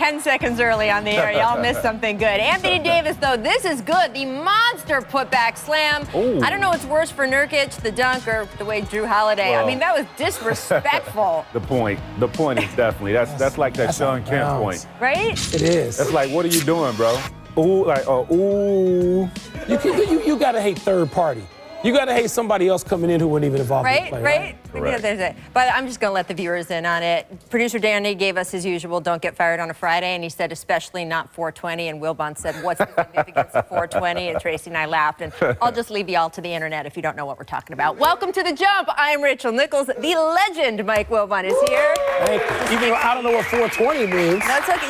10 seconds early on the air. Y'all missed something good. Anthony Davis, though, this is good. The monster putback slam. Ooh. I don't know what's worse for Nurkic, the dunk, or the way Drew Holiday. Well, I mean, that was disrespectful. The point is definitely that's like that Sean Kemp point. Right? It is. That's like, what are you doing, bro? Ooh, like, ooh. You gotta hate third party. You gotta hate somebody else coming in who wasn't even involved in the play, right? Yeah, there's it. But I'm just gonna let the viewers in on it. Producer Danny gave us his usual "don't get fired on a Friday," and he said especially not 420. And Wilbon said, "What's the significance of 420?" And Tracy and I laughed. And I'll just leave y'all to the internet if you don't know what we're talking about. Welcome to The Jump. I'm Rachel Nichols. The legend Mike Wilbon is here. Thank you. Even though I don't know what 420 means. No, it's okay.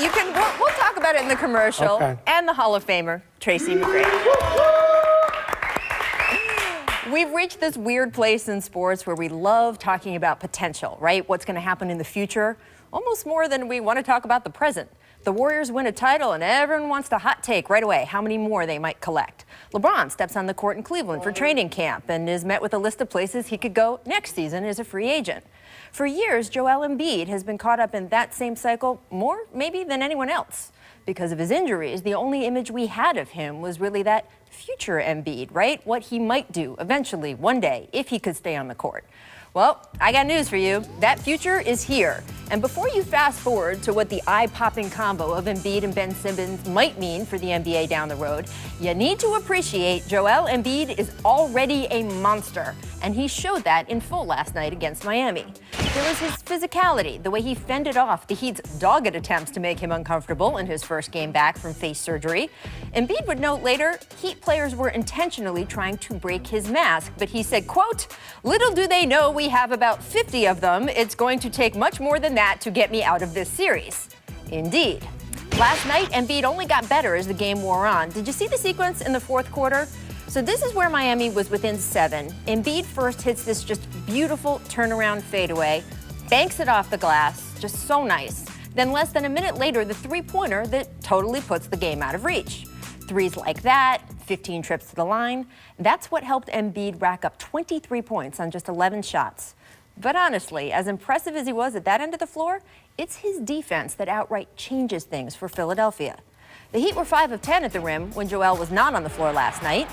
We'll talk about it in the commercial. Okay. And the Hall of Famer Tracy McGrady. We've reached this weird place in sports where we love talking about potential, right? What's going to happen in the future, almost more than we want to talk about the present. The Warriors win a title and everyone wants to hot take right away how many more they might collect. LeBron steps on the court in Cleveland for training camp and is met with a list of places he could go next season as a free agent. For years, Joel Embiid has been caught up in that same cycle more maybe than anyone else. Because of his injuries, the only image we had of him was really that future Embiid, right? What he might do eventually, one day, if he could stay on the court. Well, I got news for you. That future is here. And before you fast forward to what the eye-popping combo of Embiid and Ben Simmons might mean for the NBA down the road, you need to appreciate Joel Embiid is already a monster. And he showed that in full last night against Miami. There was his physicality, the way he fended off the Heat's dogged attempts to make him uncomfortable in his first game back from face surgery. Embiid would note later, Heat players were intentionally trying to break his mask, but he said, quote, "Little do they know we have about 50 of them. It's going to take much more than that to get me out of this series." Indeed. Last night, Embiid only got better as the game wore on. Did you see the sequence in the fourth quarter? So this is where Miami was within 7. Embiid first hits this just beautiful turnaround fadeaway, banks it off the glass, just so nice. Then less than a minute later, the three-pointer that totally puts the game out of reach. Threes like that, 15 trips to the line. That's what helped Embiid rack up 23 points on just 11 shots. But honestly, as impressive as he was at that end of the floor, it's his defense that outright changes things for Philadelphia. The Heat were 5 of 10 at the rim when Joel was not on the floor last night.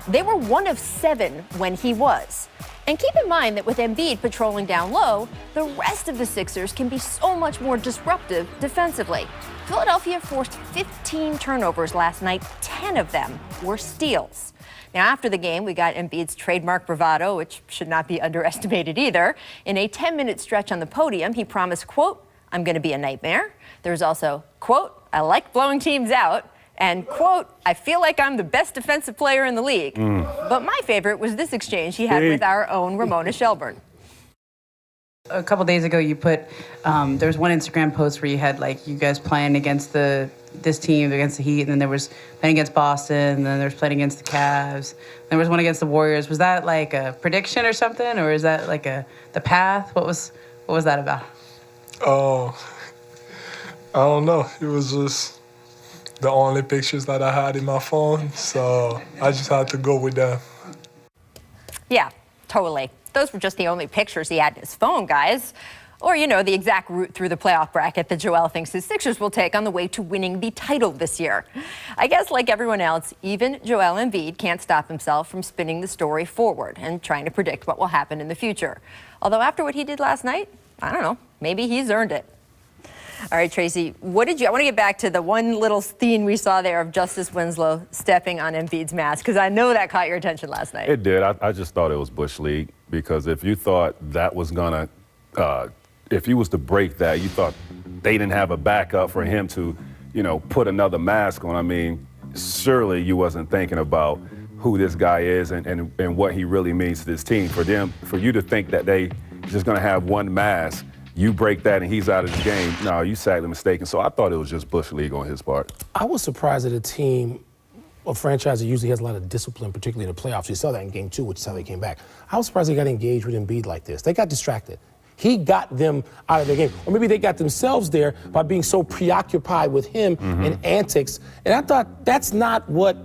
They were 1 of 7 when he was. And keep in mind that with Embiid patrolling down low, the rest of the Sixers can be so much more disruptive defensively. Philadelphia forced 15 turnovers last night. 10 of them were steals. Now, after the game, we got Embiid's trademark bravado, which should not be underestimated either. In a 10-minute stretch on the podium, he promised, quote, "I'm going to be a nightmare." There's also, quote, "I like blowing teams out," and, quote, "I feel like I'm the best defensive player in the league." But my favorite was this exchange he had with our own Ramona Shelburne. A couple days ago, you put, there was one Instagram post where you had, like, you guys playing against this team, against the Heat, and then there was playing against Boston, and then there was playing against the Cavs. There was one against the Warriors. Was that, like, a prediction or something, or is that, like, the path? What was that about? Oh, I don't know. It was just the only pictures that I had in my phone, so I just had to go with them. Yeah, totally. Those were just the only pictures he had in his phone, guys. Or, you know, the exact route through the playoff bracket that Joel thinks his Sixers will take on the way to winning the title this year. I guess like everyone else, even Joel Embiid can't stop himself from spinning the story forward and trying to predict what will happen in the future. Although after what he did last night, I don't know, maybe he's earned it. All right, Tracy, I want to get back to the one little theme we saw there of Justice Winslow stepping on Embiid's mask, because I know that caught your attention last night. It did. I just thought it was Bush League, because if you thought that was going to, if you was to break that, you thought they didn't have a backup for him to, you know, put another mask on. I mean, surely you wasn't thinking about who this guy is and what he really means to this team. For you to think that they just going to have one mask, you break that and he's out of the game. No, you sadly mistaken. So I thought it was just Bush League on his part. I was surprised that a team, a franchise that usually has a lot of discipline, particularly in the playoffs. You saw that in game 2, which is how they came back. I was surprised they got engaged with Embiid like this. They got distracted. He got them out of their game. Or maybe they got themselves there by being so preoccupied with him and antics. And I thought that's not what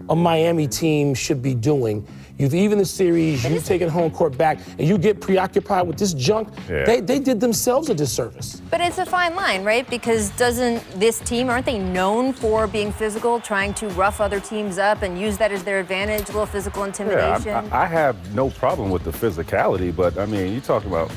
a Miami team should be doing. Even the series, you've taken home court back, and you get preoccupied with this junk. Yeah. They did themselves a disservice. But it's a fine line, right? Because doesn't this team, aren't they known for being physical, trying to rough other teams up and use that as their advantage, a little physical intimidation? Yeah, I have no problem with the physicality, but I mean, you talk about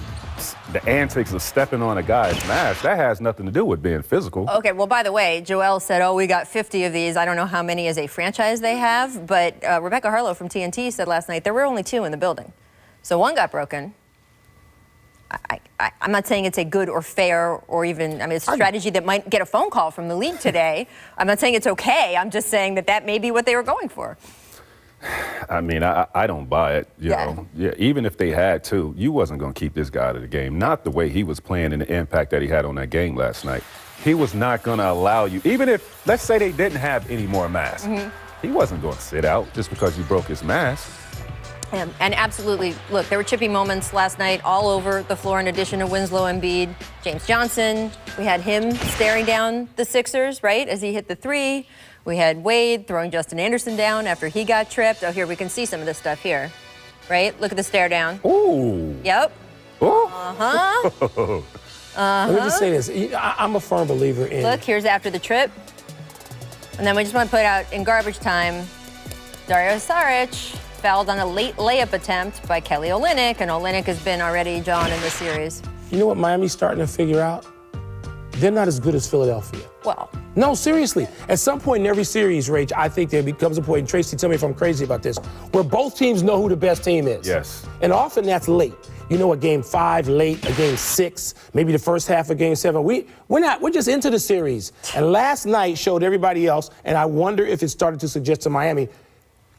the antics of stepping on a guy's mask. That has nothing to do with being physical. Okay, well, by the way, Joel said, oh, we got 50 of these. I don't know how many as a franchise they have, but Rebecca Harlow from TNT said last night there were only 2 in the building. So one got broken. I'm not saying it's a good or fair or even, I mean, it's a strategy that might get a phone call from the league today. I'm not saying it's okay. I'm just saying that may be what they were going for. I mean, I don't buy it, you know. Yeah, even if they had to, you wasn't going to keep this guy out of the game. Not the way he was playing and the impact that he had on that game last night. He was not going to allow you, even if, let's say they didn't have any more masks, he wasn't going to sit out just because you broke his mask. And absolutely, look, there were chippy moments last night all over the floor in addition to Winslow, Embiid, James Johnson. We had him staring down the Sixers, right, as he hit the 3. We had Wade throwing Justin Anderson down after he got tripped. Oh, here, we can see some of this stuff here, right? Look at the stare down. Ooh. Yep. Ooh. Let me just say this. I'm a firm believer in... Look, here's after the trip. And then we just want to put out in garbage time, Dario Saric fouled on a late layup attempt by Kelly Olynyk, and Olynyk has been already John in this series. You know what Miami's starting to figure out? They're not as good as Philadelphia. Well, no, seriously. At some point in every series, Rach, I think there becomes a point, and Tracy, tell me if I'm crazy about this, where both teams know who the best team is. Yes. And often that's late. You know, a game 5 late, a game 6, maybe the first half of game 7. We're just into the series. And last night showed everybody else, and I wonder if it started to suggest to Miami,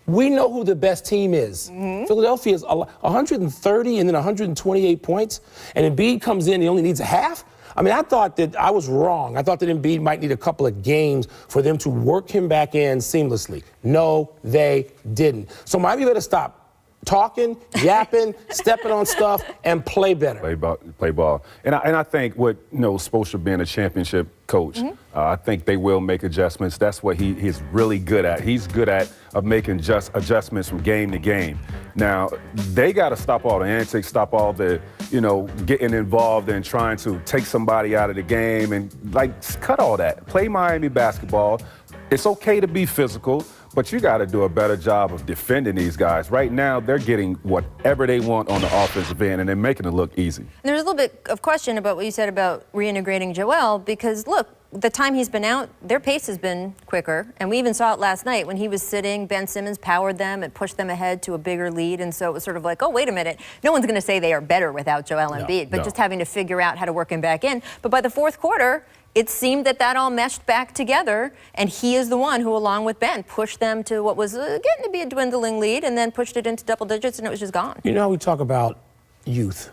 we know who the best team is. Philadelphia is 130 and then 128 points, and Embiid comes in, he only needs a half. I mean, I thought that I was wrong. I thought that Embiid might need a couple of games for them to work him back in seamlessly. No, they didn't. So Miami better stop talking, yapping, stepping on stuff, and play better. Play ball. And I think what, Spoelstra being a championship coach, I think they will make adjustments. That's what he's really good at. He's good at making just adjustments from game to game. Now, they got to stop all the antics, stop all the, getting involved and trying to take somebody out of the game and, cut all that. Play Miami basketball. It's okay to be physical, but you got to do a better job of defending these guys. Right now, they're getting whatever they want on the offensive end, and they're making it look easy. There's a little bit of question about what you said about reintegrating Joel, because, look, the time he's been out, their pace has been quicker. And we even saw it last night when he was sitting. Ben Simmons powered them and pushed them ahead to a bigger lead. And so it was sort of like, oh, wait a minute. No one's going to say they are better without Joel Embiid, but just having to figure out how to work him back in. But by the fourth quarter, it seemed that all meshed back together, and he is the one who, along with Ben, pushed them to what was getting to be a dwindling lead and then pushed it into double digits, and it was just gone. You know how we talk about youth,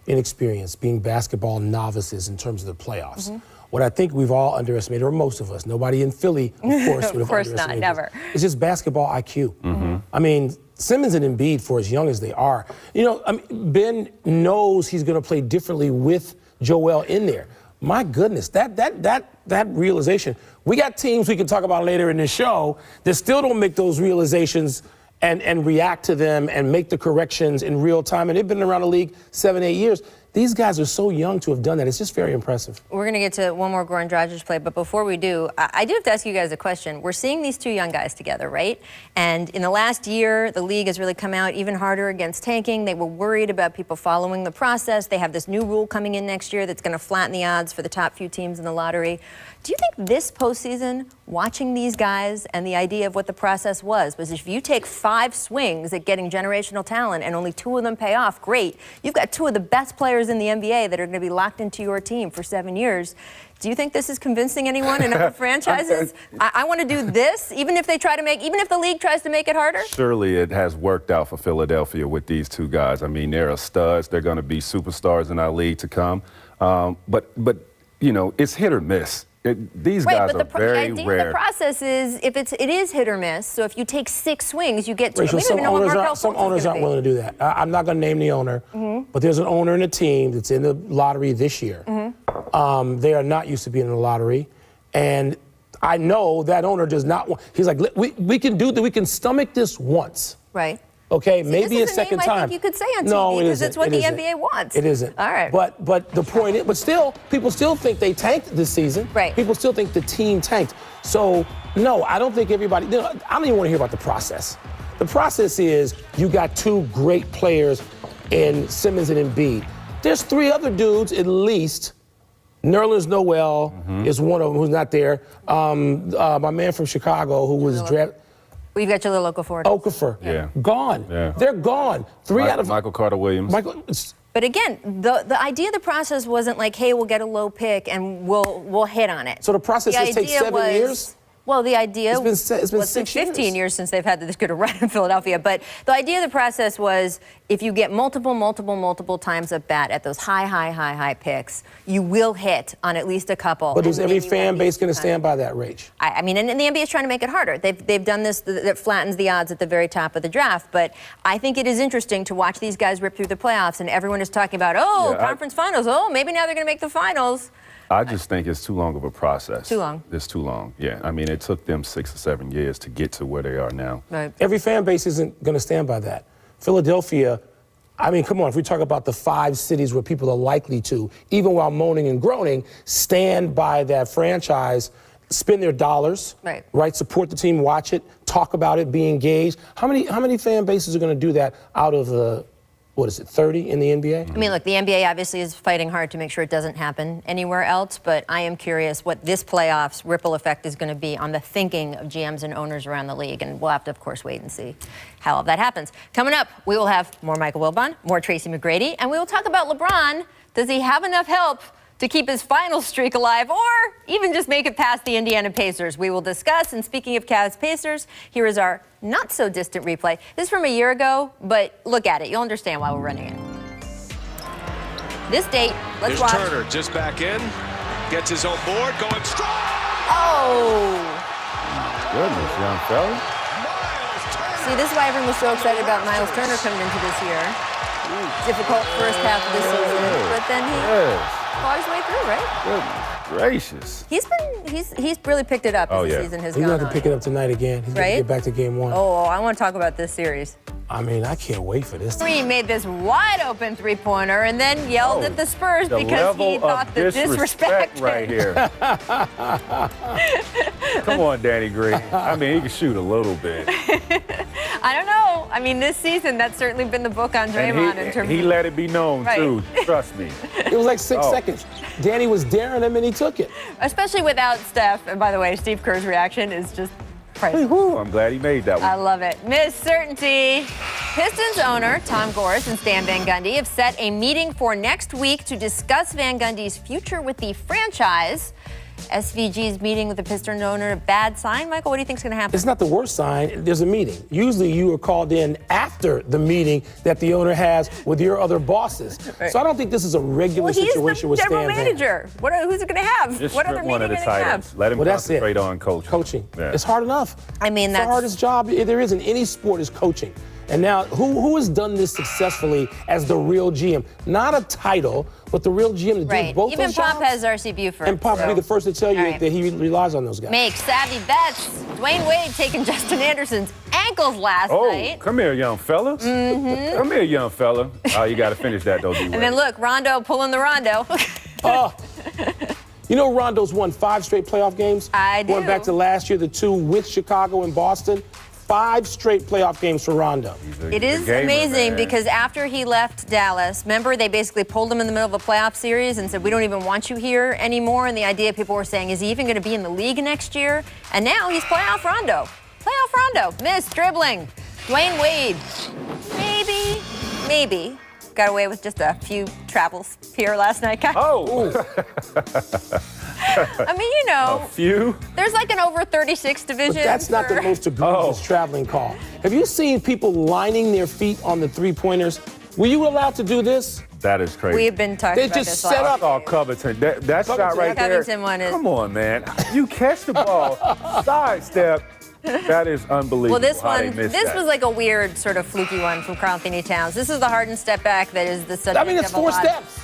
inexperience, being basketball novices in terms of the playoffs. What I think we've all underestimated, or most of us, nobody in Philly, of course, would have underestimated. Of course not, never. It's just basketball IQ. I mean, Simmons and Embiid, for as young as they are, Ben knows he's going to play differently with Joel in there. My goodness, that realization. We got teams we can talk about later in the show that still don't make those realizations and react to them and make the corrections in real time. And they've been around the league 7-8 years. These guys are so young to have done that. It's just very impressive. We're going to get to one more Goran Dragic play, but before we do, I do have to ask you guys a question. We're seeing these two young guys together, right? And in the last year, the league has really come out even harder against tanking. They were worried about people following the process. They have this new rule coming in next year that's going to flatten the odds for the top few teams in the lottery. Do you think this postseason, watching these guys and the idea of what the process was if you take 5 swings at getting generational talent and only 2 of them pay off, great. You've got 2 of the best players in the NBA that are going to be locked into your team for 7 years. Do you think this is convincing anyone in other franchises? I want to do this, even if the league tries to make it harder? Surely it has worked out for Philadelphia with these 2 guys. I mean, they're studs. They're going to be superstars in our league to come. But it's hit or miss. These guys are very rare. The process is it is hit or miss. So if you take 6 swings, you get to. Rachel, some owners aren't willing to do that. I'm not going to name the owner, but there's an owner in a team that's in the lottery this year. They are not used to being in the lottery, and I know that owner does not want. He's like, we can do that. We can stomach this once. Right. Okay, See, maybe this a is second name time. I think you could say on no, TV it because isn't. it's what It the isn't. NBA wants. It isn't. All right. But the point is, but still, people still think they tanked this season. Right. People still think the team tanked. So no, I don't think everybody. I don't even want to hear about the process. The process is you got two great players in Simmons and Embiid. There's three other dudes at least. Nerlens Noel is one of them who's not there. My man from Chicago who was drafted. We've got your little Okafor. Okafor. Yeah. Gone. Yeah. They're gone. Michael Carter Williams. But again, the idea of the process wasn't like, hey, we'll get a low pick and we'll hit on it. So the process has taken 7 years? Well, the idea it's been 15 years since they've had this good a run in Philadelphia. But the idea of the process was if you get multiple times at bat at those high picks, you will hit on at least a couple. But is every fan base going to stand by that, Rach? I mean, and the NBA is trying to make it harder. They've done this that flattens the odds at the very top of the draft. But I think it is interesting to watch these guys rip through the playoffs, and everyone is talking about, conference finals. Oh, maybe now they're going to make the finals. I just think it's too long of a process. Too long. It's too long, yeah. I mean, it took them 6 or 7 years to get to where they are now. Right. Every fan base isn't going to stand by that. Philadelphia, I mean, come on, if we talk about the 5 cities where people are likely to, even while moaning and groaning, stand by that franchise, spend their dollars, right? Support the team, watch it, talk about it, be engaged. How many fan bases are going to do that out of the 30 in the NBA? I mean, look, the NBA obviously is fighting hard to make sure it doesn't happen anywhere else, but I am curious what this playoffs ripple effect is going to be on the thinking of GMs and owners around the league, and we'll have to, of course, wait and see how all that happens. Coming up, we will have more Michael Wilbon, more Tracy McGrady, and we will talk about LeBron. Does he have enough help to keep his final streak alive, or even just make it past the Indiana Pacers? We will discuss. And speaking of Cavs Pacers, here is our not-so-distant replay. This is from a year ago, but look at it. You'll understand why we're running it. This date, let's watch. Turner just back in, gets his own board, going strong. Oh! Goodness, young fella. See, this is why everyone was so excited about Miles Turner coming into this year. Difficult first half of the season, but then he fought his way through, right? Goodness gracious. He's really picked it up as the season has He's gone going to on. pick it up tonight again. He's going to get back to game 1. Oh, I want to talk about this series. I mean, I can't wait for this. He made this wide open three-pointer and then yelled at the Spurs because he thought the disrespect right here. Come on, Danny Green. I mean, he can shoot a little bit. I don't know. I mean, this season, that's certainly been the book on Draymond in terms he of... let it be known, too. Trust me. It was like 6 seconds. Danny was daring him, and he took it. Especially without Steph. And by the way, Steve Kerr's reaction is just priceless. I'm glad he made that one. I love it. Miss Certainty. Pistons owner Tom Gores and Stan Van Gundy have set a meeting for next week to discuss Van Gundy's future with the franchise. SVG's meeting with the Pistons owner, a bad sign? Michael, what do you think is going to happen? It's not the worst sign. There's a meeting. Usually you are called in after the meeting that the owner has with your other bosses. So I don't think this is a regular situation with Stan Van. He's the general manager. Who's it going to have? Just what other strip one of meeting the are they tight going ends. to have? Let him That's concentrate it. on coaching. Yeah. It's hard enough. I mean, that's the hardest job there is in any sport is coaching. And now, who has done this successfully as the real GM? Not a title, but the real GM to do both Even those Pop jobs. has R.C. Buford. And Pop will be the first to tell you Right. that he relies on those guys. Make savvy bets. Dwayne Wade taking Justin Anderson's ankles last night. Come here, young fella. Come here, young fella. Oh, you got to finish that, though, And then look, Rondo pulling the Rondo. You know Rondo's won 5 straight playoff games? I do. Going back to last year, the 2 with Chicago and Boston. 5 straight playoff games for Rondo. It is amazing because after he left Dallas, remember they basically pulled him in the middle of a playoff series and said, we don't even want you here anymore. And the idea people were saying, is he even going to be in the league next year? And now he's playoff Rondo. Playoff Rondo. Missed dribbling. Dwayne Wade. Maybe. Got away with just a few travels here last night. I mean, you know. A few? There's like an over 36 division. But that's not the most egregious traveling call. Have you seen people lining their feet on the three-pointers? Were you allowed to do this? That is crazy. We have been talking about this. They just set up. Oh, Covington. That shot right there. Covington won it. Come on, man. You catch the ball, sidestep. That is unbelievable. Well, this how they one, missed this that. was like a weird sort of fluky one from Karl Anthony Towns. This is the Harden step back that is the subject I mean, it's of a 4 lot. steps.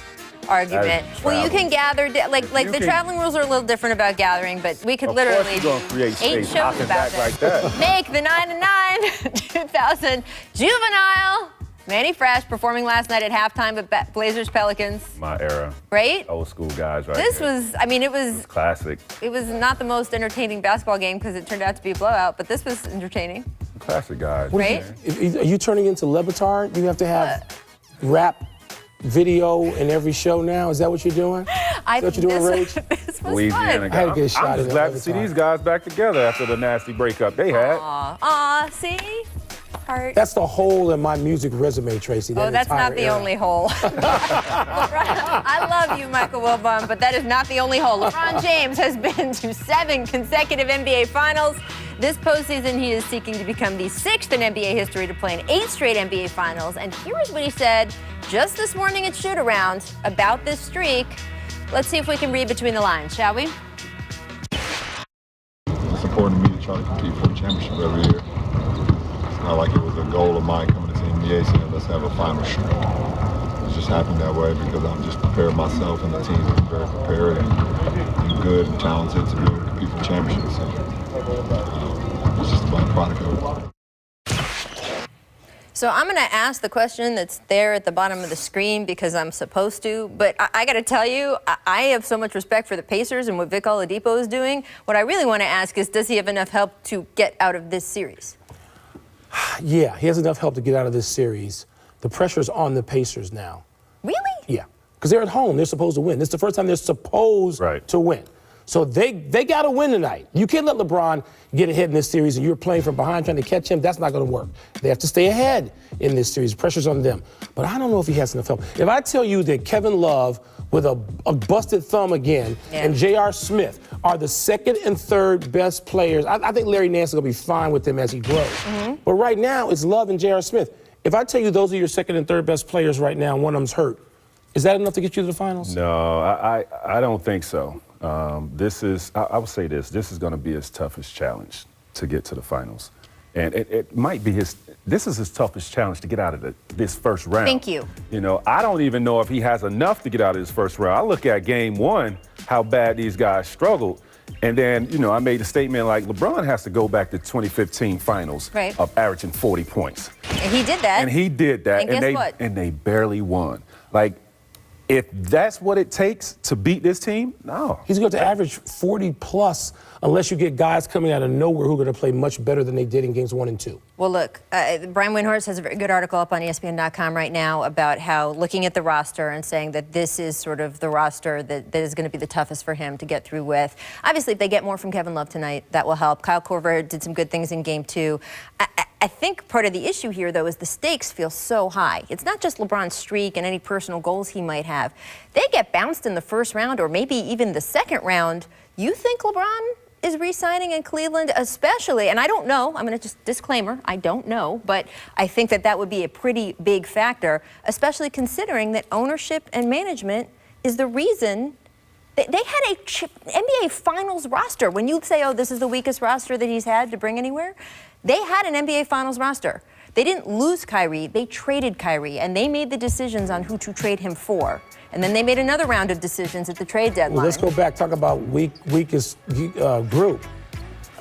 argument. Well, you can gather, the traveling rules are a little different about gathering, but we could literally do 8 shows about it. Like that. Make the 9-9 2000 juvenile. Manny Fresh performing last night at halftime at Blazers Pelicans. My era. Right? Old school guys, right? This here. was, I mean, it was Classic. It was not the most entertaining basketball game because it turned out to be a blowout, but this was entertaining. Classic guys. Right? Are you turning into Levitard? You have to have rap video in every show now? Is that what you're doing? Is that what you're doing, Rach? This was Louisiana fun. I had to get a shot I'm at just glad to Levitard. see these guys back together after the nasty breakup they had. Aw, see? Heart. That's the hole in my music resume, Tracy. Oh, that's not the only hole. I love you, Michael Wilbon, but that is not the only hole. LeBron James has been to 7 consecutive NBA Finals. This postseason, he is seeking to become the 6th in NBA history to play in 8 straight NBA Finals. And here's what he said just this morning at Shoot-Around about this streak. Let's see if we can read between the lines, shall we? It's important to me to try to compete for a championship every year. It's not like it was a goal of mine coming to the NBA saying, let's have a final streak. It just happened that way because I'm just prepared myself and the team to be very prepared and good and talented to be able to compete for championships. So, it's just a byproduct of it. So I'm going to ask the question that's there at the bottom of the screen because I'm supposed to, but I got to tell you, I have so much respect for the Pacers and what Vic Oladipo is doing. What I really want to ask is, does he have enough help to get out of this series? Yeah, he has enough help to get out of this series. The pressure's on the Pacers now. Really? Yeah, because they're at home. They're supposed to win. This is the first time they're supposed to win. So they got to win tonight. You can't let LeBron get ahead in this series and you're playing from behind trying to catch him. That's not going to work. They have to stay ahead in this series. Pressure's on them. But I don't know if he has enough help. If I tell you that Kevin Love with a busted thumb again and J.R. Smith are the second and third best players, I think Larry Nance is going to be fine with them as he grows. But right now it's Love and J.R. Smith. If I tell you those are your second and third best players right now and one of them's hurt, is that enough to get you to the finals? No, I don't think so. I would say this is going to be his toughest challenge to get to the finals. And it might be this is his toughest challenge to get out of this first round. Thank you. You know, I don't even know if he has enough to get out of this first round. I look at game 1, how bad these guys struggled. And then, you know, I made a statement like LeBron has to go back to 2015 finals of averaging 40 points. And he did that. And he did that. And guess what? And they barely won. Like, if that's what it takes to beat this team, no. He's going to average 40 plus unless you get guys coming out of nowhere who are going to play much better than they did in games 1 and 2. Well, look, Brian Windhorst has a very good article up on ESPN.com right now about how looking at the roster and saying that this is sort of the roster that is going to be the toughest for him to get through with. Obviously, if they get more from Kevin Love tonight, that will help. Kyle Korver did some good things in game 2. I think part of the issue here, though, is the stakes feel so high. It's not just LeBron's streak and any personal goals he might have. They get bounced in the first round or maybe even the second round. You think LeBron is re-signing in Cleveland, especially, and I don't know, I'm going to just disclaimer, I don't know, but I think that would be a pretty big factor, especially considering that ownership and management is the reason they had a NBA Finals roster. When you say, oh, this is the weakest roster that he's had to bring anywhere, they had an NBA Finals roster. They didn't lose Kyrie, they traded Kyrie, and they made the decisions on who to trade him for. And then they made another round of decisions at the trade deadline. Well, let's go back, talk about weakest group.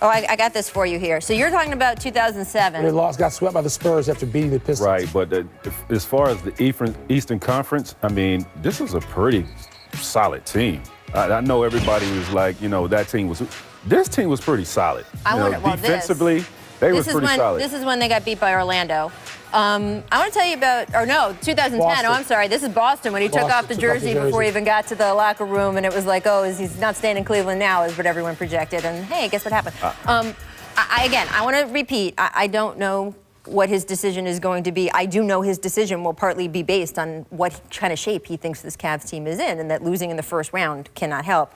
Oh, I got this for you here. So you're talking about 2007. They got swept by the Spurs after beating the Pistons. Right, but as far as the Eastern Conference, I mean, this was a pretty solid team. I know everybody was like, you know, this team was pretty solid. Defensively, they were pretty solid. This is when they got beat by Orlando. I want to tell you about, 2010. Boston. Oh, I'm sorry. This is Boston when he took off the jersey before he even got to the locker room, and it was like, oh, he's not staying in Cleveland now, is what everyone projected. And hey, guess what happened? I want to repeat. I don't know what his decision is going to be. I do know his decision will partly be based on what kind of shape he thinks this Cavs team is in, and that losing in the first round cannot help.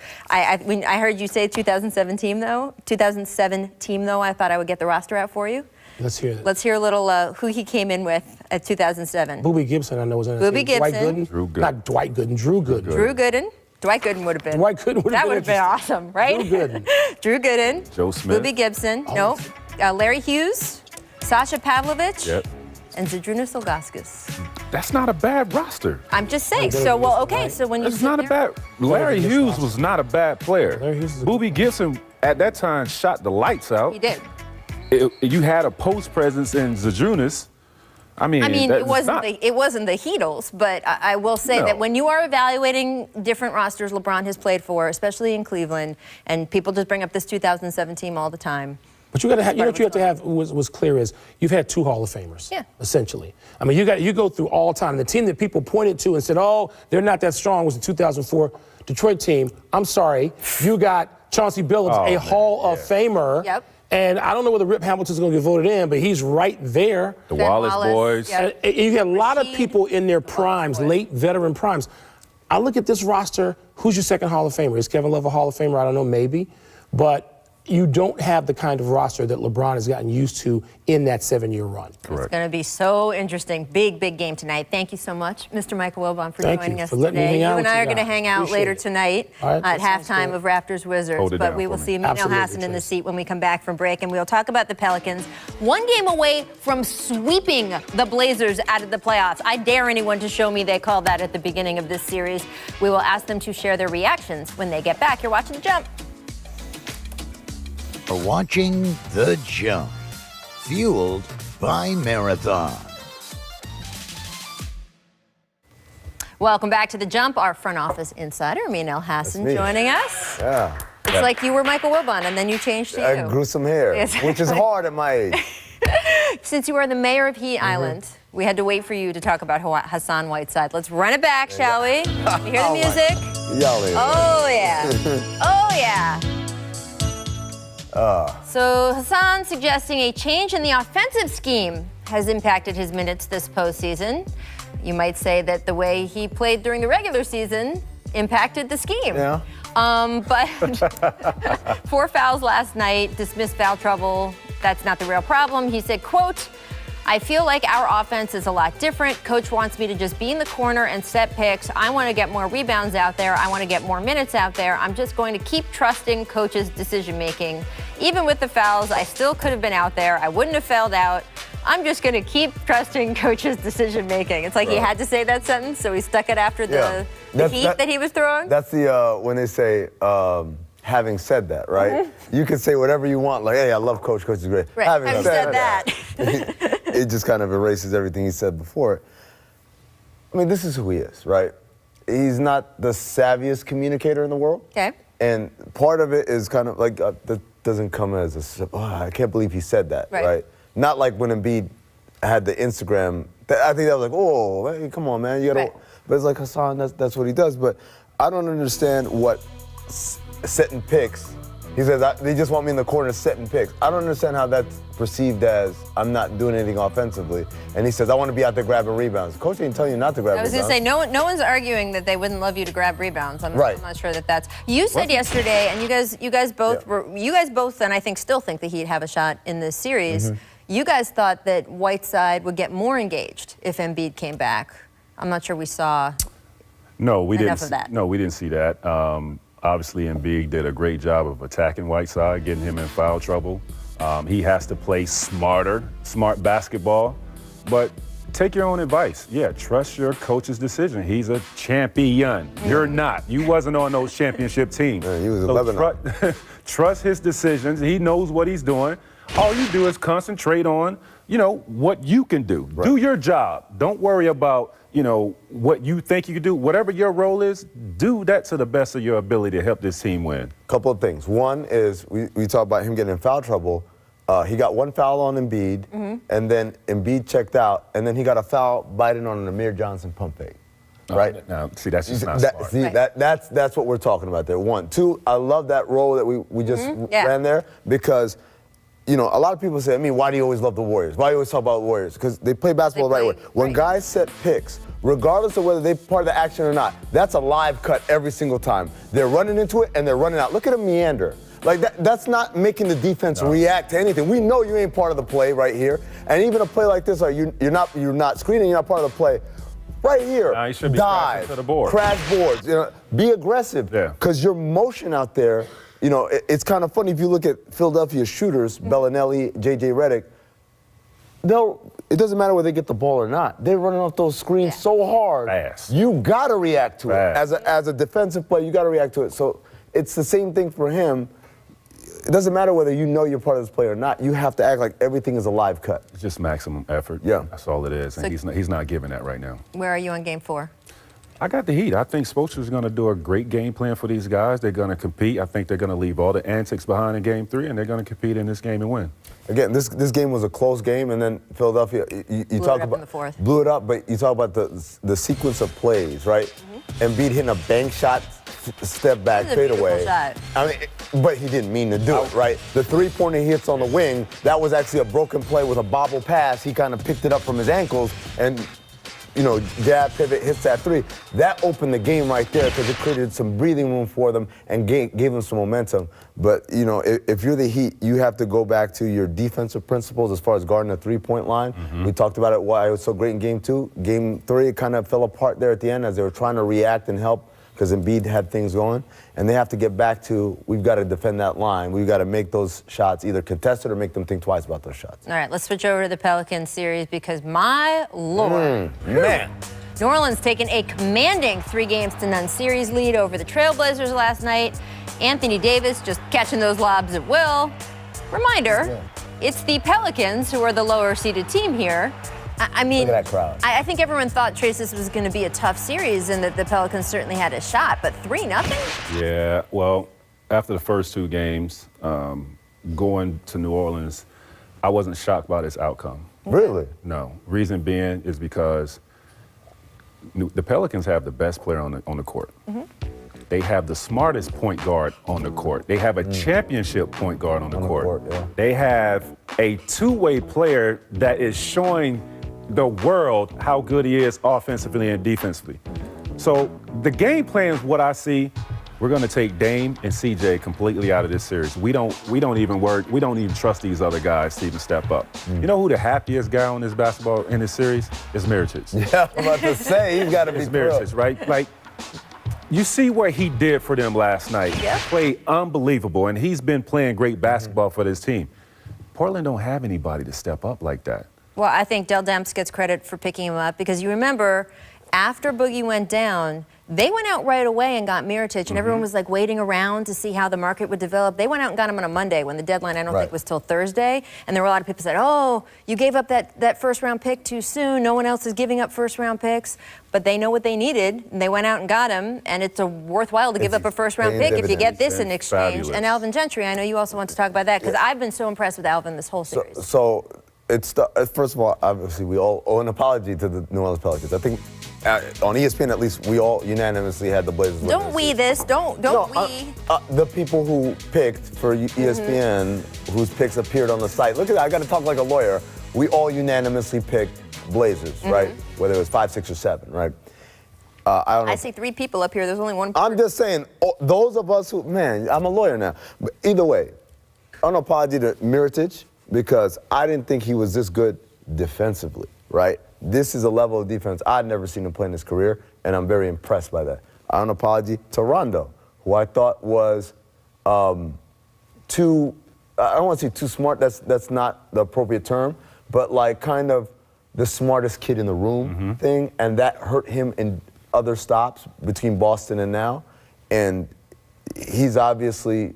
When I heard you say 2007 team, though, I thought I would get the roster out for you. Let's hear it. Let's hear a little who he came in with at 2007. Boobie Gibson, I know, was in it. Boobie Gibson. Dwight Gooden. Drew Gooden. Not Dwight Gooden, Drew Gooden. Drew Gooden. Dwight Gooden would have been. Dwight Gooden would have been. That would have been awesome, right? Drew Gooden. Drew Gooden. Joe Smith. Boobie Gibson. Oh. No. Larry Hughes. Sasha Pavlovich. Yep. And Zydrunas Ilgauskas. That's not a bad roster. I'm just saying. So, well, okay. So when you It's not a bad. Larry Hughes was not a bad player. Larry Hughes is a Booby Gibson at that time shot the lights out. he did. You had a post presence in Zajunas. I mean, it wasn't the Heatles, but I will say that when you are evaluating different rosters LeBron has played for, especially in Cleveland, and people just bring up this 2007 team all the time. But you got to have, what you have to have was clear is you've had 2 Hall of Famers, essentially. I mean, you go through all time. The team that people pointed to and said, oh, they're not that strong was the 2004 Detroit team. I'm sorry, you got Chauncey Billups, a Hall of Famer. Yep. And I don't know whether Rip Hamilton's going to get voted in, but he's right there. The Wallace boys. Yep. You had a lot of people in their primes, late veteran primes. I look at this roster, who's your second Hall of Famer? Is Kevin Love a Hall of Famer? I don't know, maybe. But you don't have the kind of roster that LeBron has gotten used to in that 7-year run. Correct. It's going to be so interesting. Big game tonight. Thank you so much, Mr. Michael Wilbon, for joining us today. You and I are going to hang out later tonight at halftime of Raptors Wizards. But we will see Emil Hassan in the seat when we come back from break, and we'll talk about the Pelicans. 1 game away from sweeping the Blazers out of the playoffs. I dare anyone to show me they called that at the beginning of this series. We will ask them to share their reactions when they get back. You're watching The Jump. Watching The Jump, fueled by Marathon. Welcome back to The Jump. Our front office insider, Emil Hassan, joining us. Yeah. It's like you were Michael Wilbon, and then you changed to you. I grew some hair, which is hard at my age. Since you are the mayor of Heat Island, we had to wait for you to talk about Hassan Whiteside. Let's run it back, shall we? You hear the music? Oh, yeah. Oh, yeah. So Hassan suggesting a change in the offensive scheme has impacted his minutes this postseason. You might say that the way he played during the regular season impacted the scheme. Yeah. But 4 fouls last night, dismissed foul trouble. That's not the real problem. He said, quote, I feel like our offense is a lot different. Coach wants me to just be in the corner and set picks. I want to get more rebounds out there. I want to get more minutes out there. I'm just going to keep trusting coach's decision making. Even with the fouls, I still could have been out there. I wouldn't have fouled out. I'm just going to keep trusting coach's decision making. It's like he had to say that sentence, so he stuck it after the heat that he was throwing. That's the when they say, having said that, right? You can say whatever you want, like, hey, I love Coach. Coach is great. Right. Having said that. It just kind of erases everything he said before. I mean, this is who he is, right? He's not the savviest communicator in the world. Okay. And part of it is kind of like, that doesn't come as I can't believe he said that, right? Not like when Embiid had the Instagram. I think that was like, oh, hey, come on, man. You gotta. But it's like Hassan, that's what he does. But I don't understand what setting picks. He says, they just want me in the corner setting picks. I don't understand how that's perceived as I'm not doing anything offensively. And he says, I want to be out there grabbing rebounds. Coach didn't tell you not to grab rebounds. I was going to say, no one's arguing that they wouldn't love you to grab rebounds. I'm not sure that that's. You said yesterday, and you guys both and I think still think the Heat have a shot in this series. You guys thought that Whiteside would get more engaged if Embiid came back. I'm not sure we saw enough of that. No, we didn't see that. Obviously, Embiid did a great job of attacking Whiteside, getting him in foul trouble. He has to play smart basketball. But take your own advice. Yeah, trust your coach's decision. He's a champion. You're not. You wasn't on those championship teams. Yeah, he was 11. Trust his decisions. He knows what he's doing. All you do is concentrate on, what you can do. Right. Do your job. Don't worry about, what you think you can do. Whatever your role is, do that to the best of your ability to help this team win. Couple of things. One is we talk about him getting in foul trouble. He got 1 foul on Embiid, and then Embiid checked out, and then he got a foul biting on an Amir Johnson pump fake. Right? Now, see, that's just not smart. See, that's what we're talking about there. 1. 2, I love that role that we just ran there because, a lot of people say, why do you always love the Warriors? Why do you always talk about Warriors? Because they play basketball the right way. When guys set picks, regardless of whether they're part of the action or not, that's a live cut every single time. They're running into it and they're running out. Look at them meander. Like that's not making the defense react to anything. We know you ain't part of the play right here. And even a play like this, like you're not screening, you're not part of the play. Right here, you should be dive, to the board. Crash boards, be aggressive. Because your motion out there, it's kind of funny if you look at Philadelphia shooters, Bellinelli, J.J. Redick, it doesn't matter whether they get the ball or not. They're running off those screens so hard. Fast. You got to react to it. Fast. As a defensive player, you got to react to it. So it's the same thing for him. It doesn't matter whether you know you're part of this play or not. You have to act like everything is a live cut. It's just maximum effort. Yeah. That's all it is. And he's not giving that right now. Where are you on game 4? I got the heat. I think Spoelstra's going to do a great game plan for these guys. They're going to compete. I think they're going to leave all the antics behind in game 3, and they're going to compete in this game and win. Again, this game was a close game, and then Philadelphia, you talk about in the 4th. Blew it up, but you talk about the sequence of plays, right? Embiid hitting a bank shot, step back, fade away. Shot. I mean, but he didn't mean to do it, right? The three-pointer he hits on the wing, that was actually a broken play with a bobble pass. He kind of picked it up from his ankles and, jab, pivot, hits that three. That opened the game right there because it created some breathing room for them and gave them some momentum. But, if you're the Heat, you have to go back to your defensive principles as far as guarding the three-point line. We talked about it, why it was so great in game 2. Game 3, it kind of fell apart there at the end as they were trying to react and help because Embiid had things going. And they have to get back to, we've got to defend that line. We've got to make those shots either contested or make them think twice about those shots. All right, let's switch over to the Pelicans series because, my Lord. Man. New Orleans taking a commanding 3-0 series lead over the Trailblazers last night. Anthony Davis just catching those lobs at will. Reminder, it's the Pelicans who are the lower-seeded team here. I mean, look at that crowd. I think everyone thought, Trace, this was going to be a tough series and that the Pelicans certainly had a shot, but 3-0? Yeah, well, after the first 2 games, going to New Orleans, I wasn't shocked by this outcome. Really? No. Reason being is because the Pelicans have the best player on the court. They have the smartest point guard on the court. They have a championship point guard on the court. Yeah. They have a two-way player that is showing the world how good he is offensively and defensively. So the game plan is what I see. We're going to take Dame and CJ completely out of this series. We don't even trust these other guys to even step up. You know who the happiest guy on this basketball in this series is Mirotic. Yeah, I'm about to say, he's got to be Mirotic, right? Like, you see what he did for them last night. Yeah. Played unbelievable, and he's been playing great basketball for this team. Portland don't have anybody to step up like that. Well, I think Dell Demps gets credit for picking him up because you remember after Boogie went down, they went out right away and got Mirotic, and everyone was like waiting around to see how the market would develop. They went out and got him on a Monday when the deadline, I don't think, was till Thursday. And there were a lot of people who said, oh, you gave up that first-round pick too soon. No one else is giving up first-round picks. But they know what they needed, and they went out and got him. And it's worthwhile to give up a first-round pick if you get this in exchange. Fabulous. And Alvin Gentry, I know you also want to talk about that because I've been so impressed with Alvin this whole series. So first of all, obviously, we all owe an apology to the New Orleans Pelicans. I think on ESPN, at least, we all unanimously had the Blazers. Don't we this? Don't we? The people who picked for ESPN, whose picks appeared on the site. Look at that. I got to talk like a lawyer. We all unanimously picked Blazers, right? Whether it was 5, 6, or 7, right? I don't know. I see 3 people up here. There's only one. I'm just saying, those of us who, man, I'm a lawyer now. But either way, an apology to Mirotic because I didn't think he was this good defensively, right? This is a level of defense I'd never seen him play in his career, and I'm very impressed by that. An apology to Rondo, who I thought was too, I don't want to say too smart, that's not the appropriate term, but like kind of the smartest kid in the room thing, and that hurt him in other stops between Boston and now. And he's obviously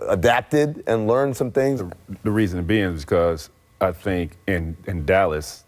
adapted and learned some things. The reason being is because I think in Dallas,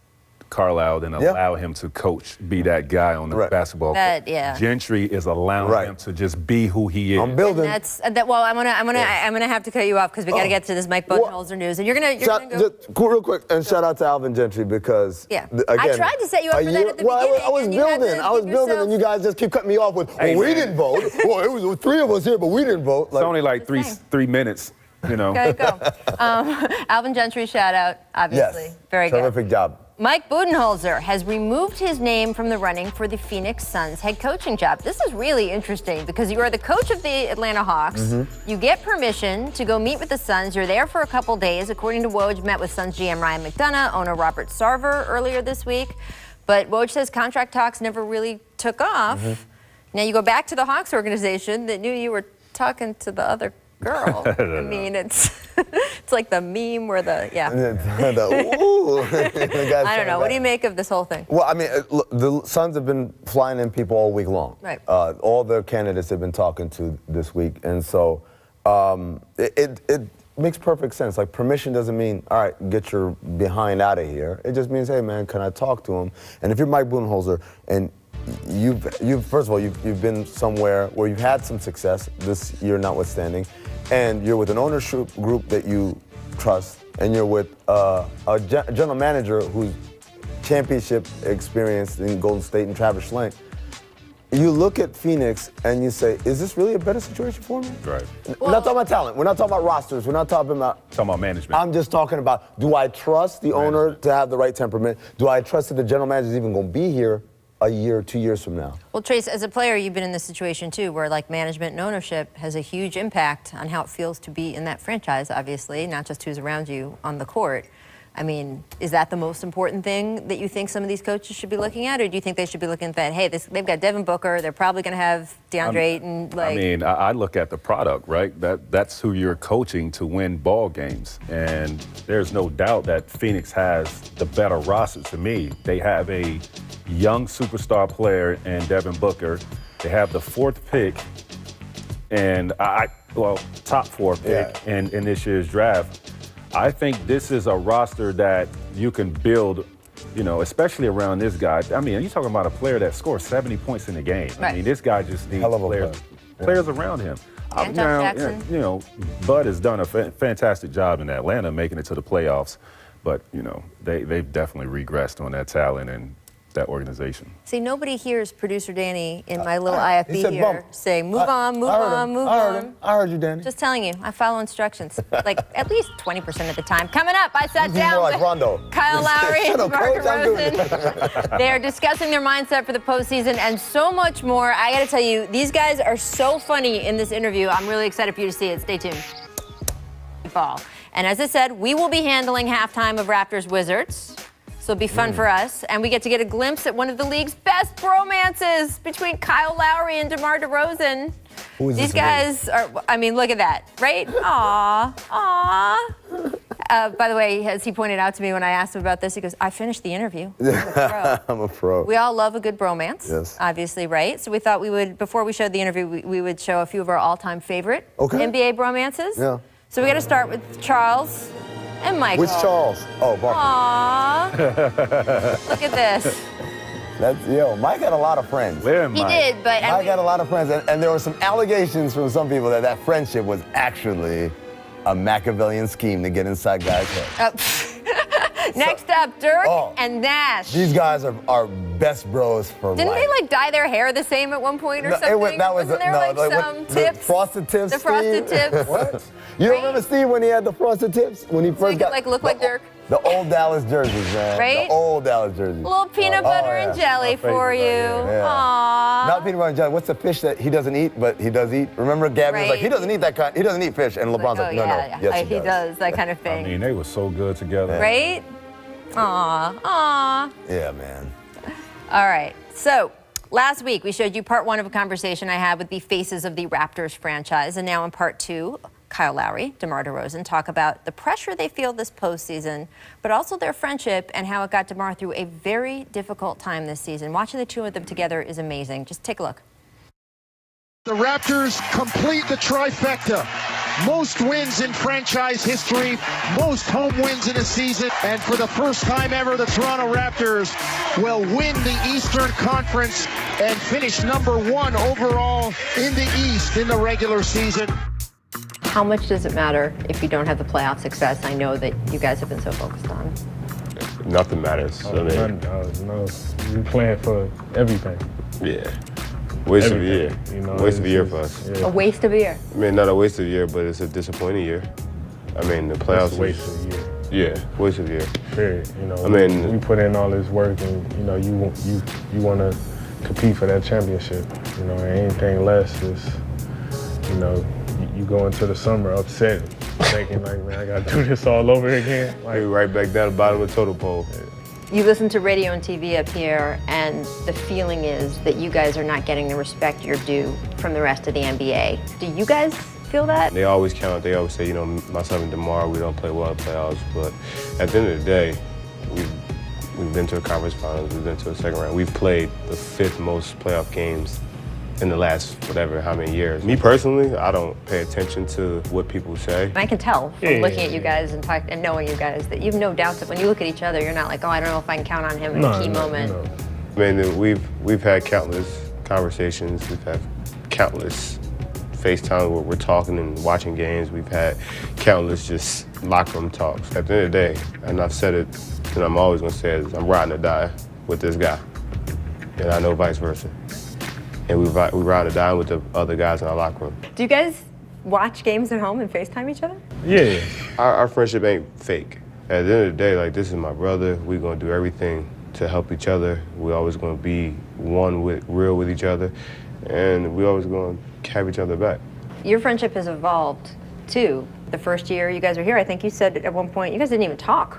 Carlisle didn't allow him to coach, be that guy on the basketball court. Gentry is allowing him to just be who he is. I'm building. Well, I'm gonna have to cut you off because we got to get to this Mike Budenholzer news, and you're gonna go. Just real quick, and shout out to Alvin Gentry because again, I tried to set you up for that at the beginning. I was building, and you guys just keep cutting me off with, well, we didn't vote. Well, it was 3 of us here, but we didn't vote. It's only like three minutes. You know. Gotta go. Alvin Gentry, shout out, obviously. Yes. Very good. Terrific job. Mike Budenholzer has removed his name from the running for the Phoenix Suns head coaching job. This is really interesting because you are the coach of the Atlanta Hawks. You get permission to go meet with the Suns. You're there for a couple days. According to Woj, met with Suns GM Ryan McDonough, owner Robert Sarver earlier this week. But Woj says contract talks never really took off. Now you go back to the Hawks organization that knew you were talking to the other girl. I mean, it's it's like the meme where the Ooh. I don't know. What do you make of this whole thing? Well, I mean, look, the Suns have been flying in people all week long. Right. All the candidates have been talking to this week, and so it makes perfect sense. Like, permission doesn't mean, all right, get your behind out of here. It just means, hey, man, can I talk to him? And if you're Mike Budenholzer and you've first of all, you've been somewhere where you've had some success, this year notwithstanding, and you're with an ownership group that you trust, and you're with a general manager who's championship experience in Golden State and Travis Schlenk. You look at Phoenix and you say, is this really a better situation for me? Right. We're not talking about talent. We're not talking about rosters. We're not talking about management. I'm just talking about, do I trust the owner to have the right temperament? Do I trust that the general manager is even going to be here a year, 2 years from now? Well, Trace, as a player, you've been in this situation too, where like management and ownership has a huge impact on how it feels to be in that franchise, obviously, not just who's around you on the court. I mean, is that the most important thing that you think some of these coaches should be looking at, or do you think they should be looking at that, hey, they've got Devin Booker, they're probably going to have DeAndre Ayton, like... I mean, I look at the product, right? That's who you're coaching to win ball games, and there's no doubt that Phoenix has the better roster to me. They have a young superstar player in Devin Booker. They have the 4th pick, and top 4 pick in this year's draft. I think this is a roster that you can build, you know, especially around this guy. I mean, you're talking about a player that scores 70 points in a game. Right. I mean, this guy just needs players around him. Jackson. You know, Bud has done a fantastic job in Atlanta making it to the playoffs, but, you know, they've definitely regressed on that talent and that organization. See, nobody hears producer Danny in my little IFB here saying, move on. I heard you, Danny. Just telling you, I follow instructions, like at least 20% of the time. Coming up, I sat down more like with Rondo. Kyle Lowry and DeMar Coach, I'm doing DeRozan. They are discussing their mindset for the postseason and so much more. I got to tell you, these guys are so funny in this interview. I'm really excited for you to see it. Stay tuned. Ball. And as I said, we will be handling halftime of Raptors Wizards. So it'll be fun for us. And we get to get a glimpse at one of the league's best bromances between Kyle Lowry and DeMar DeRozan. These guys are, I mean, look at that, right? Aww. By the way, as he pointed out to me when I asked him about this, he goes, I finished the interview. I'm a pro. We all love a good bromance, yes. Obviously, right? So we thought we would, before we showed the interview, we would show a few of our all-time favorite NBA bromances. Yeah. So we got to start with Charles and Michael. Which Charles? Oh, Barkley. Aww. Look at this. Mike had a lot of friends. He did, but... Mike had a lot of friends, and there were some allegations from some people that friendship was actually a Machiavellian scheme to get inside guys' heads. Next up, Dirk and Nash. These guys are best bros for life. Didn't they like dye their hair the same at one point or something? Wasn't there some tips? The frosted tips. The frosted tips. What? You don't remember Steve when he had the frosted tips? When he first got look like Dirk. The old Dallas jerseys, man. Right? The old Dallas jerseys. A little peanut butter and jelly for you. Yeah. Aww. Not peanut butter and jelly. What's the fish that he doesn't eat, but he does eat? Remember Gabby was like, he doesn't eat that kind. He doesn't eat fish, and LeBron's like, no, yes, he does that kind of thing. I mean, they were so good together. Right? Aww. Yeah, man. All right. So last week we showed you part 1 of a conversation I had with the faces of the Raptors franchise, and now in part 2, Kyle Lowry, DeMar DeRozan talk about the pressure they feel this postseason, but also their friendship and how it got DeMar through a very difficult time this season. Watching the two of them together is amazing. Just take a look. The Raptors complete the trifecta. Most wins in franchise history, most home wins in a season, and for the first time ever, the Toronto Raptors will win the Eastern Conference and finish number 1 overall in the East in the regular season. How much does it matter if you don't have the playoff success? I know that you guys have been so focused on. Nothing matters. No, we playing for everything. Yeah. Waste of a year. You know, waste of a year for us. A waste of a year? I mean, not a waste of a year, but it's a disappointing year. I mean, the playoffs. It's a waste of a year. Yeah, waste of a year. Period. You know, I mean, we put in all this work, and you know, you want to compete for that championship. You know, anything less is, you know, you go into the summer upset, thinking like, man, I got to do this all over again. Like, we're right back down the bottom of the totem pole. You listen to radio and TV up here, and the feeling is that you guys are not getting the respect you're due from the rest of the NBA. Do you guys feel that? They always count. They always say, you know, myself and DeMar, we don't play well in playoffs. But at the end of the day, we've been to a conference finals. We've been to a second round. We've played the 5th most playoff games in the last whatever, how many years. Me personally, I don't pay attention to what people say. I can tell from looking at you guys and knowing you guys that you've no doubts that when you look at each other, you're not like, oh, I don't know if I can count on him in a key moment. I mean, we've had countless conversations. We've had countless FaceTime where we're talking and watching games. We've had countless just locker room talks. At the end of the day, and I've said it, and I'm always gonna say it, I'm riding or die with this guy, and I know vice versa. And we ride or die with the other guys in our locker room. Do you guys watch games at home and FaceTime each other? Yeah. Our friendship ain't fake. At the end of the day, like, this is my brother. We're gonna do everything to help each other. We're always gonna be real with each other, and we're always gonna have each other back. Your friendship has evolved too. The first year you guys were here, I think you said at one point you guys didn't even talk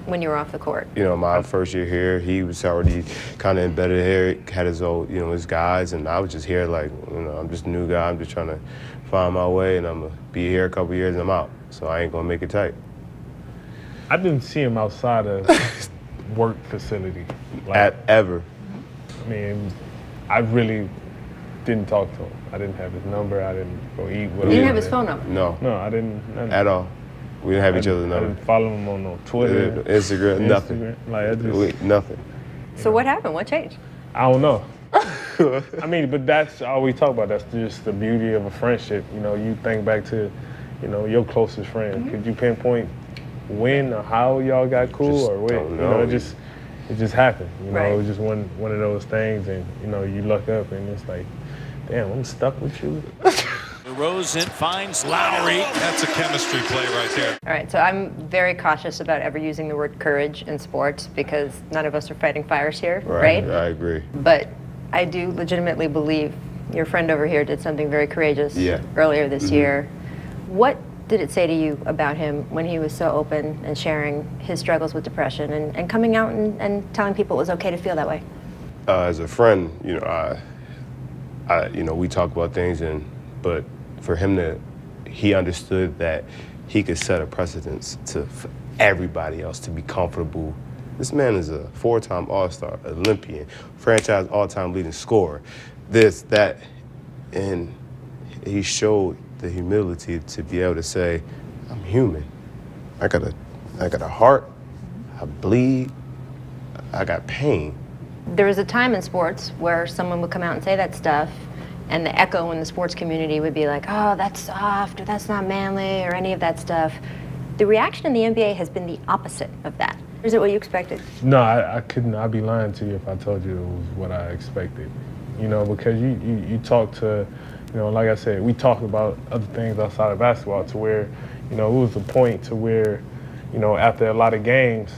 when you were off the court. You know, my first year here, he was already kind of embedded here, had his old, you know, his guys, and I was just here like, you know, I'm just a new guy. I'm just trying to find my way, and I'm gonna be here a couple years and I'm out. So I ain't gonna make it tight. I didn't see him outside of work facility. Ever. I mean, I really didn't talk to him. I didn't have his number. I didn't go eat with him. You didn't have his phone number? No, I didn't. at all. We didn't have each other's I number. didn't follow him on Twitter, Instagram, nothing. Like, nothing. So what happened? What changed? I don't know. I mean, but that's all we talk about. That's just the beauty of a friendship. You know, you think back to, you know, your closest friend. Could you pinpoint when or how y'all got cool, or what? You know, it just happened. You know, it was just one of those things, and you know, you look up and it's like, damn, I'm stuck with you. DeRozan finds Lowry. That's a chemistry play right there. All right, so I'm very cautious about ever using the word courage in sports because none of us are fighting fires here, right? I agree. But I do legitimately believe your friend over here did something very courageous earlier this year. What did it say to you about him when he was so open and sharing his struggles with depression and coming out and telling people it was okay to feel that way? As a friend, you know, you know, we talk about things, but for him he understood that he could set a precedence for everybody else to be comfortable. This man is a 4-time All-Star, Olympian, franchise all-time leading scorer, this, that, and he showed the humility to be able to say, I'm human. I got a heart, I bleed, I got pain. There was a time in sports where someone would come out and say that stuff, and the echo in the sports community would be like, oh, that's soft, or that's not manly, or any of that stuff. The reaction in the NBA has been the opposite of that. Is it what you expected? No, I couldn't. I'd be lying to you if I told you it was what I expected. You know, because you talk to, you know, like I said, we talk about other things outside of basketball to where, you know, it was a point to where, you know, after a lot of games,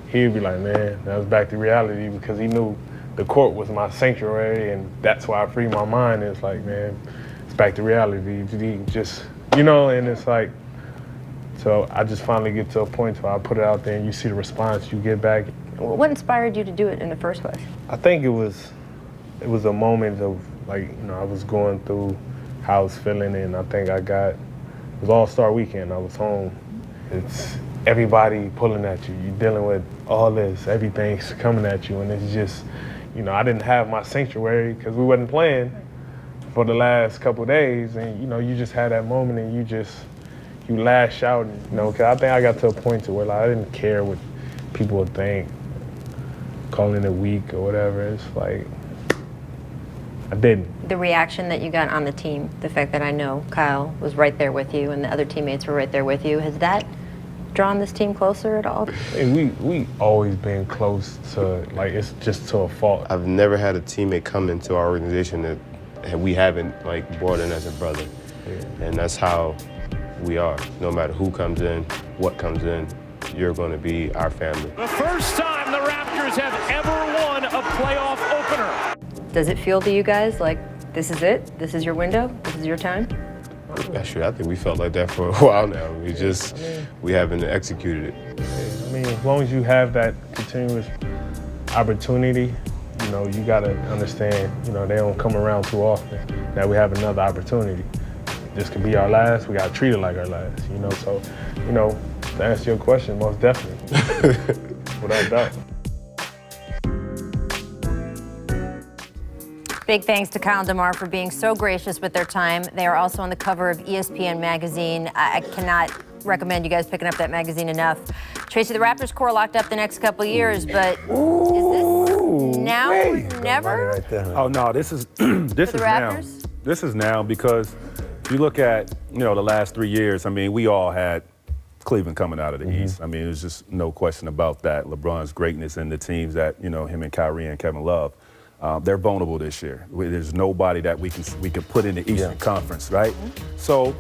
he'd be like, man, that was back to reality, because he knew the court was my sanctuary, and that's why I freed my mind. It's like, man, it's back to reality. Just, you know, and it's like, so I just finally get to a point where I put it out there and you see the response you get back. What inspired you to do it in the first place? I think it was a moment of, like, you know, I was going through how I was feeling, and I think it was All-Star weekend. I was home. It's everybody pulling at you. You're dealing with all this, everything's coming at you, and it's just, you know, I didn't have my sanctuary because we wasn't playing for the last couple of days, and, you know, you just had that moment and you lash out, and, you know, because I think I got to a point to where, like, I didn't care what people would think, calling it weak or whatever. It's like, I didn't. The reaction that you got on the team, the fact that I know Kyle was right there with you and the other teammates were right there with you, has that drawn this team closer at all? Hey, we always been close to, like, it's just to a fault. I've never had a teammate come into our organization that we haven't, like, brought in as a brother. And that's how we are. No matter who comes in, what comes in, you're going to be our family. The first time the Raptors have ever won a playoff opener. Does it feel to you guys like this is it? This is your window? This is your time? Actually, I think we felt like that for a while now. We haven't executed it. I mean, as long as you have that continuous opportunity, you know, you got to understand, you know, they don't come around too often. Now we have another opportunity. this could be our last. We got to treat it like our last, you know. So, you know, to answer your question, most definitely, without doubt. Big thanks to Kyle and DeMar for being so gracious with their time. They are also on the cover of ESPN magazine. I cannot recommend you guys picking up that magazine enough. Tracy, the Raptors core locked up the next couple of years, but is this now or never? Right there, Oh no, this is this For is the now. Raptors? This is now because if you look at the last 3 years. I mean, we all had Cleveland coming out of the East. I mean, there's just no question about that. LeBron's greatness and the teams that him and Kyrie and Kevin Love. They're vulnerable this year. There's nobody that we can put in the Eastern Conference, right? So,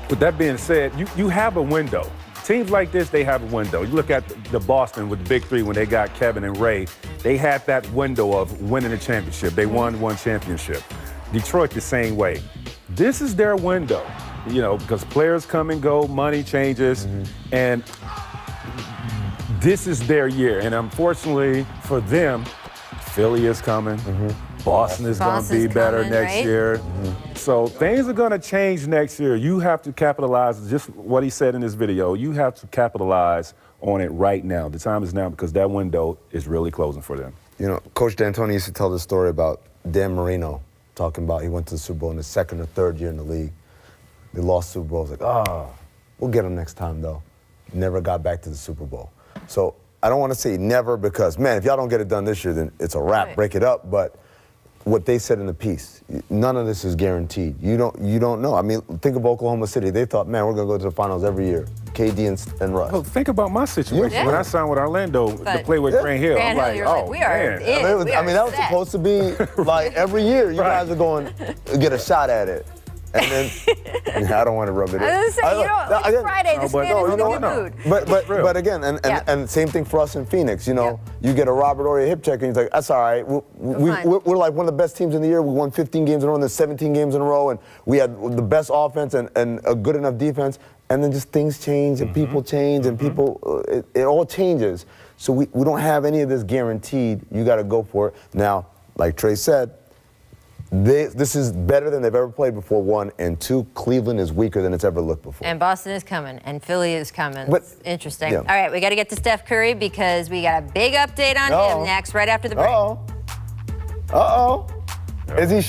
with that being said, you have a window. Teams like this, they have a window. You look at the Boston with the Big Three when they got Kevin and Ray. They had that window of winning a championship. They won one championship. Detroit the same way. This is their window, because players come and go, money changes, and this is their year. And unfortunately for them, Philly is coming. Boston is going to be better next year. So things are going to change next year. You have to capitalize, just what he said in this video, you have to capitalize on it right now. The time is now because that window is really closing for them. Coach D'Antoni used to tell the story about Dan Marino, talking about he went to the Super Bowl in his second or third year in the league. They lost the Super Bowl. It was like, we'll get them next time, though. Never got back to the Super Bowl. So I don't want to say never because, man, if y'all don't get it done this year, then it's a wrap. Right. Break it up. But what they said in the piece, none of this is guaranteed. You don't know. I mean, think of Oklahoma City. They thought, man, we're going to go to the finals every year. KD and Russ. Well, think about my situation. Yeah. When I signed with Orlando to play with Grant Hill, I'm like, we are man. That was supposed to be like every year. You guys are going to get a shot at it. And then, I don't want to rub it in. I was going to say, Friday, this man is in a good mood. But again, and same thing for us in Phoenix. You get a Robert Horry hip check, and he's like, that's all right. We're like one of the best teams in the year. We won 15 games in a row, and then 17 games in a row, and we had the best offense and a good enough defense. And then just things change, and people change, and it all changes. So we don't have any of this guaranteed. You got to go for it. Now, like Trey said, this is better than they've ever played before, one. And two, Cleveland is weaker than it's ever looked before. And Boston is coming, and Philly is coming. But, it's interesting. Yeah. All right, we got to get to Steph Curry because we got a big update on him next, right after the break. Uh-oh. Is he